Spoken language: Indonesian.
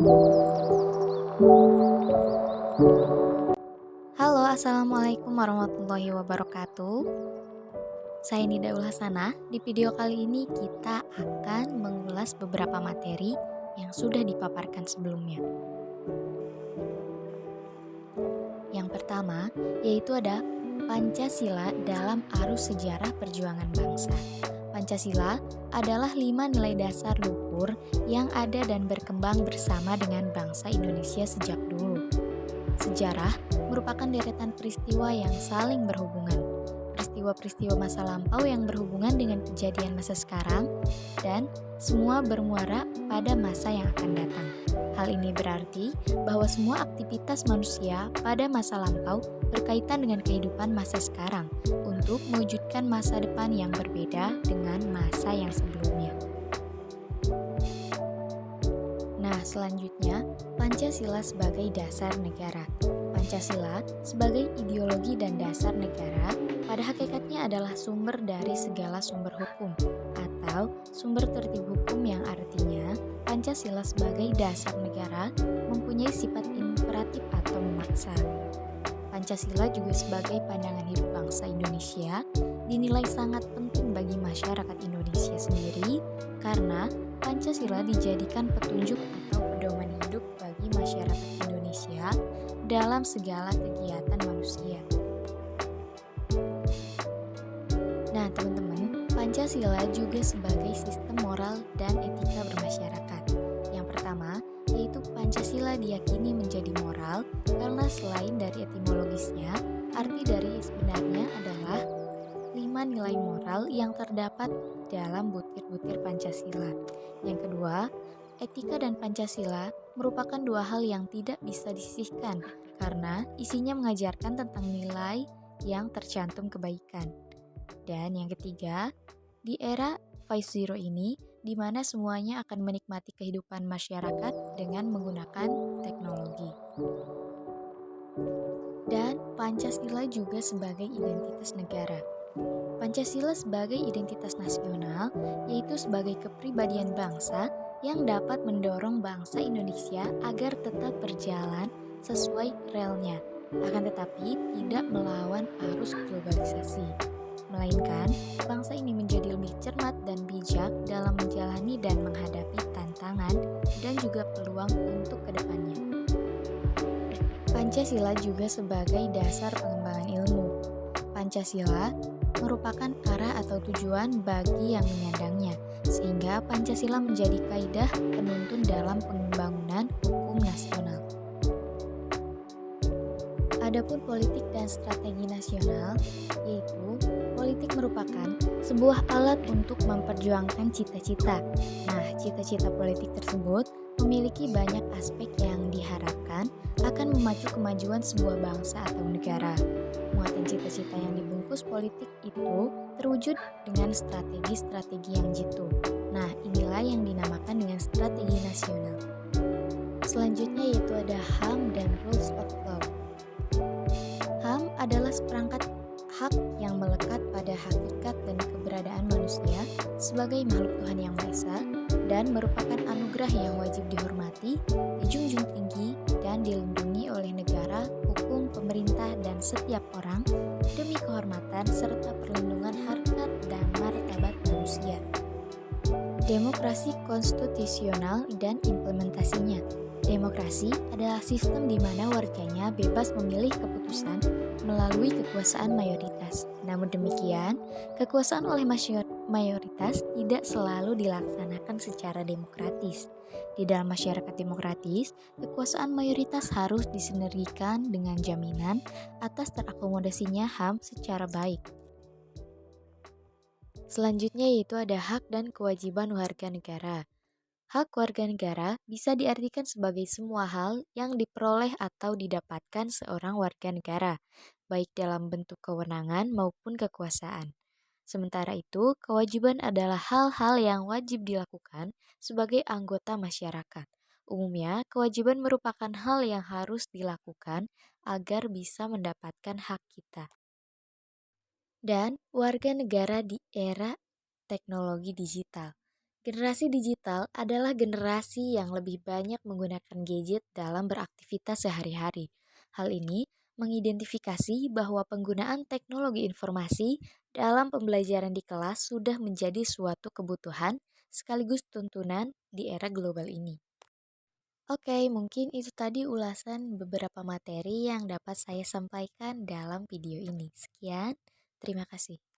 Halo, Assalamualaikum warahmatullahi wabarakatuh. Saya Nida Ulhasana. Di video kali ini kita akan mengulas beberapa materi yang sudah dipaparkan sebelumnya. Yang pertama, yaitu ada Pancasila dalam arus sejarah perjuangan bangsa. Pancasila adalah 5 nilai dasar luhur yang ada dan berkembang bersama dengan bangsa Indonesia sejak dulu. Sejarah merupakan deretan peristiwa yang saling berhubungan. Peristiwa-peristiwa masa lampau yang berhubungan dengan kejadian masa sekarang dan semua bermuara pada masa yang akan datang. Hal ini berarti bahwa semua aktivitas manusia pada masa lampau berkaitan dengan kehidupan masa sekarang untuk mewujudkan masa depan yang berbeda dengan masa yang sebelumnya. Nah, selanjutnya, Pancasila sebagai dasar negara. Pancasila sebagai ideologi dan dasar negara pada hakikatnya adalah sumber dari segala sumber hukum atau sumber tertib hukum, yang artinya Pancasila sebagai dasar negara mempunyai sifat imperatif atau memaksa. Pancasila juga sebagai pandangan hidup bangsa Indonesia dinilai sangat penting bagi masyarakat Indonesia sendiri karena Pancasila dijadikan petunjuk atau pedoman hidup bagi masyarakat Indonesia dalam segala kegiatan manusia. Nah, teman-teman, Pancasila juga sebagai sistem moral dan etika bermasyarakat. Yang pertama, yaitu Pancasila diyakini menjadi moral karena selain dari etimologisnya, arti dari sebenarnya adalah 5 nilai moral yang terdapat dalam butir-butir Pancasila. Yang kedua, etika dan Pancasila merupakan dua hal yang tidak bisa disisihkan karena isinya mengajarkan tentang nilai yang tercantum kebaikan. Dan yang ketiga, di era 5.0 ini, di mana semuanya akan menikmati kehidupan masyarakat dengan menggunakan teknologi. Dan Pancasila juga sebagai identitas negara. Pancasila sebagai identitas nasional, yaitu sebagai kepribadian bangsa yang dapat mendorong bangsa Indonesia agar tetap berjalan sesuai relnya, akan tetapi tidak melawan arus globalisasi. Melainkan, bangsa ini menjadi lebih cermat dan bijak dalam menjalani dan menghadapi tantangan dan juga peluang untuk kedepannya. Pancasila juga sebagai dasar pengembangan ilmu. Pancasila merupakan arah atau tujuan bagi yang menyandangnya, sehingga Pancasila menjadi kaidah penuntun dalam pembangunan hukum nasional. Adapun politik dan strategi nasional, yaitu politik merupakan sebuah alat untuk memperjuangkan cita-cita. Nah, cita-cita politik tersebut memiliki banyak aspek yang diharapkan akan memacu kemajuan sebuah bangsa atau negara. Muatan cita-cita yang dibungkus politik itu terwujud dengan strategi-strategi yang jitu. Nah, inilah yang dinamakan dengan strategi nasional. Selanjutnya yaitu ada HAM dan Rules of Law. HAM adalah seperangkat hak yang melekat pada hakikat dan keberadaan manusia sebagai makhluk Tuhan Yang Maha Esa dan merupakan anugerah yang wajib dihormati, dijunjung tinggi, dan dilindungi oleh negara, hukum, pemerintah, dan setiap orang demi kehormatan serta perlindungan harkat dan martabat manusia. Demokrasi konstitusional dan implementasinya. Demokrasi adalah sistem di mana warganya bebas memilih keputusan melalui kekuasaan mayoritas. Namun demikian, kekuasaan oleh mayoritas tidak selalu dilaksanakan secara demokratis. Di dalam masyarakat demokratis, kekuasaan mayoritas harus disinergikan dengan jaminan atas terakomodasinya HAM secara baik. Selanjutnya yaitu ada hak dan kewajiban warga negara. Hak warga negara bisa diartikan sebagai semua hal yang diperoleh atau didapatkan seorang warga negara, baik dalam bentuk kewenangan maupun kekuasaan. Sementara itu, kewajiban adalah hal-hal yang wajib dilakukan sebagai anggota masyarakat. Umumnya, kewajiban merupakan hal yang harus dilakukan agar bisa mendapatkan hak kita. Dan warga negara di era teknologi digital. Generasi digital adalah generasi yang lebih banyak menggunakan gadget dalam beraktivitas sehari-hari. Hal ini mengidentifikasi bahwa penggunaan teknologi informasi dalam pembelajaran di kelas sudah menjadi suatu kebutuhan sekaligus tuntunan di era global ini. Oke, mungkin itu tadi ulasan beberapa materi yang dapat saya sampaikan dalam video ini. Sekian, terima kasih.